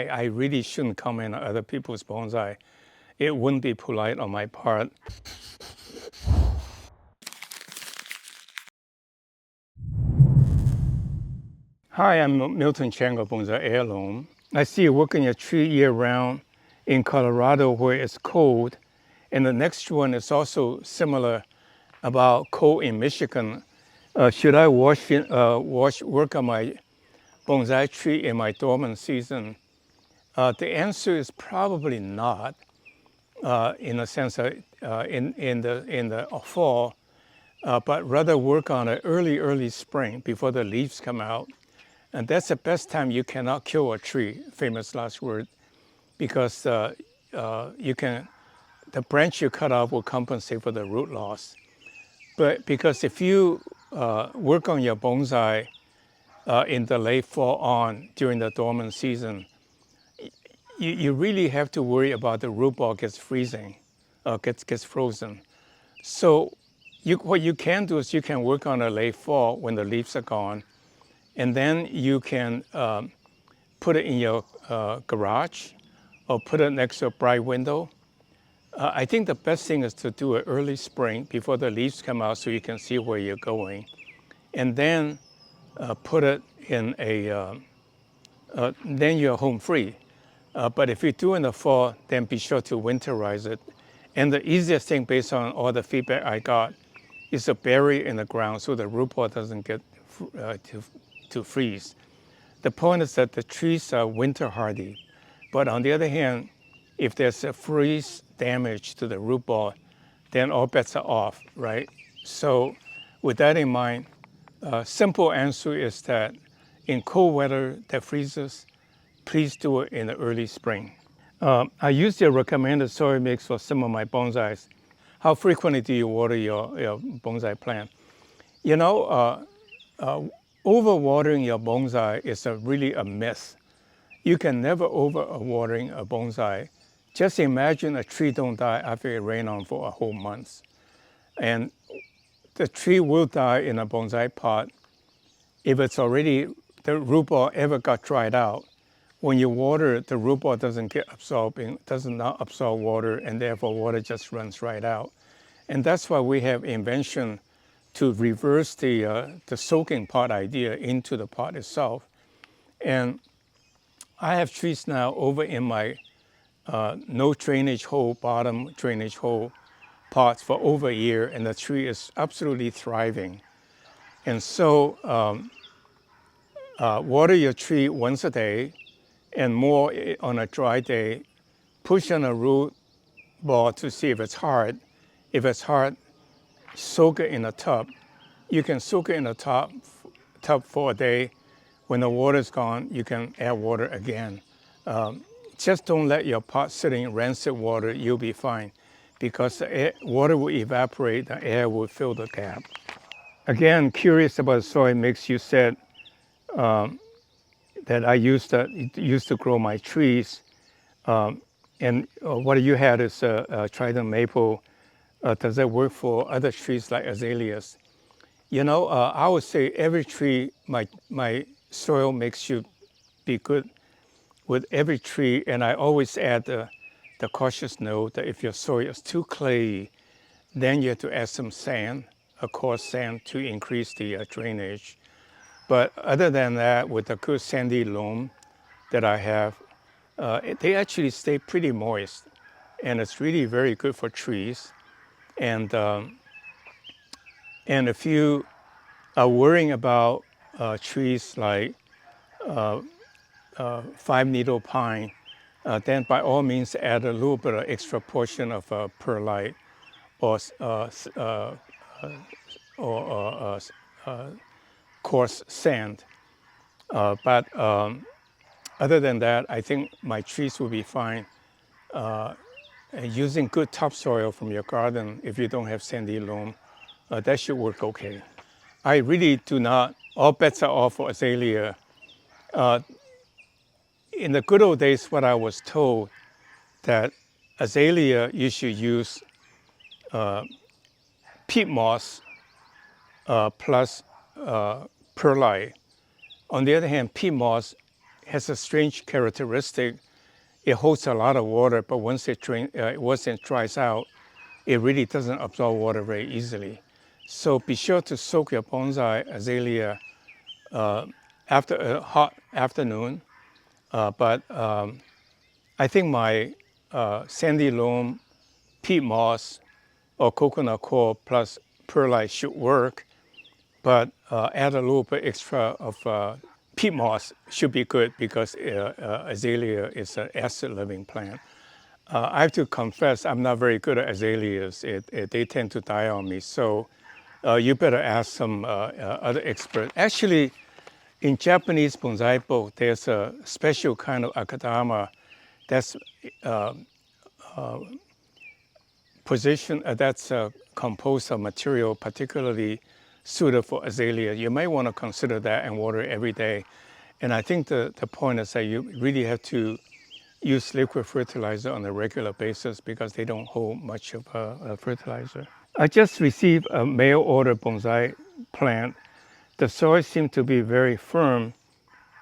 I really shouldn't comment on other people's bonsai. It wouldn't be polite on my part. Hi, I'm miltonchang of Bonsaiheirloom. I see you working a tree year-round in Colorado where it's cold, and the next one is also similar about cold in Michigan. Should I work on my bonsai tree in my dormant season? The answer is probably not, in a sense that in the fall, but rather work on it early spring before the leaves come out. And that's the best time you cannot kill a tree, famous last word, because the branch you cut off will compensate for the root loss. But because if you work on your bonsai in the late fall on during the dormant season, you really have to worry about the root ball gets frozen. So what you can do is you can work on a late fall when the leaves are gone, and then you can put it in your garage or put it next to a bright window. I think the best thing is to do it early spring before the leaves come out so you can see where you're going. And then put it in then you're home free. But if you do in the fall, then be sure to winterize it. And the easiest thing based on all the feedback I got is to bury it in the ground so the root ball doesn't get to freeze. The point is that the trees are winter hardy, but on the other hand, if there's a freeze damage to the root ball, then all bets are off, right? So with that in mind, simple answer is that in cold weather that freezes, please do it in the early spring. I use the recommended soil mix for some of my bonsais. How frequently do you water your bonsai plant? You know, overwatering your bonsai is really a myth. You can never overwatering a bonsai. Just imagine a tree don't die after it rained on for a whole month. And the tree will die in a bonsai pot if it's already, the root ball ever got dried out. When you water it, the root ball does not absorb water, and therefore water just runs right out. And that's why we have invention to reverse the soaking pot idea into the pot itself. And I have trees now over in my no drainage hole, bottom drainage hole pots for over a year, and the tree is absolutely thriving. And so water your tree once a day and more on a dry day. Push on a root ball to see if it's hard. If it's hard, soak it in a tub. You can soak it in a tub for a day. When the water's gone, you can add water again. Just don't let your pot sit in rancid water, you'll be fine, because the water will evaporate, the air will fill the gap. Again, curious about soil mix, you said that I used to grow my trees. And what you had is trident maple. Does that work for other trees like azaleas? You know, I would say every tree, my soil mix should be good with every tree, and I always add the cautious note that if your soil is too clayey, then you have to add some sand, a coarse sand, to increase the drainage. But other than that, with the good sandy loam that I have, they actually stay pretty moist, and it's really very good for trees. And if you are worrying about trees like 5-needle pine, then by all means add a little bit of extra portion of perlite or coarse sand. But other than that, I think my trees will be fine. And using good topsoil from your garden, if you don't have sandy loam, that should work okay. I really do not, all bets are off for azalea. In the good old days, what I was told, that azalea, you should use peat moss plus perlite. On the other hand, peat moss has a strange characteristic. It holds a lot of water, but once it dries out, it really doesn't absorb water very easily. So be sure to soak your bonsai azalea after a hot afternoon. But I think my sandy loam, peat moss, or coconut coir plus perlite should work. But add a little bit extra of peat moss should be good because azalea is an acid-loving plant. I have to confess, I'm not very good at azaleas. They tend to die on me. So you better ask some other experts. Actually, in Japanese bonsai book, there's a special kind of akadama that's composed of material particularly suited for azalea. You may want to consider that and water it every day. And I think the point is that you really have to use liquid fertilizer on a regular basis because they don't hold much of a fertilizer. I just received a mail order bonsai plant. The soil seemed to be very firm.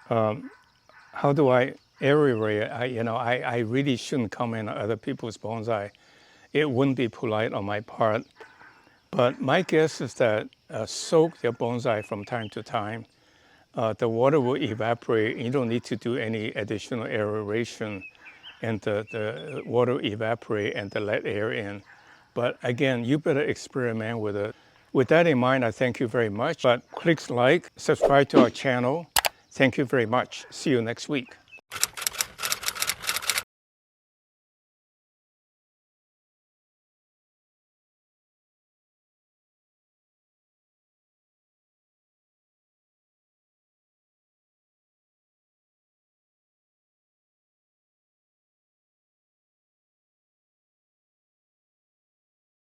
How do I aerate it? I really shouldn't comment on other people's bonsai. It wouldn't be polite on my part. But my guess is that soak your bonsai from time to time. The water will evaporate. You don't need to do any additional aeration, and the water will evaporate and let air in. But again, you better experiment with it. With that in mind, I thank you very much. But click like, subscribe to our channel. Thank you very much. See you next week.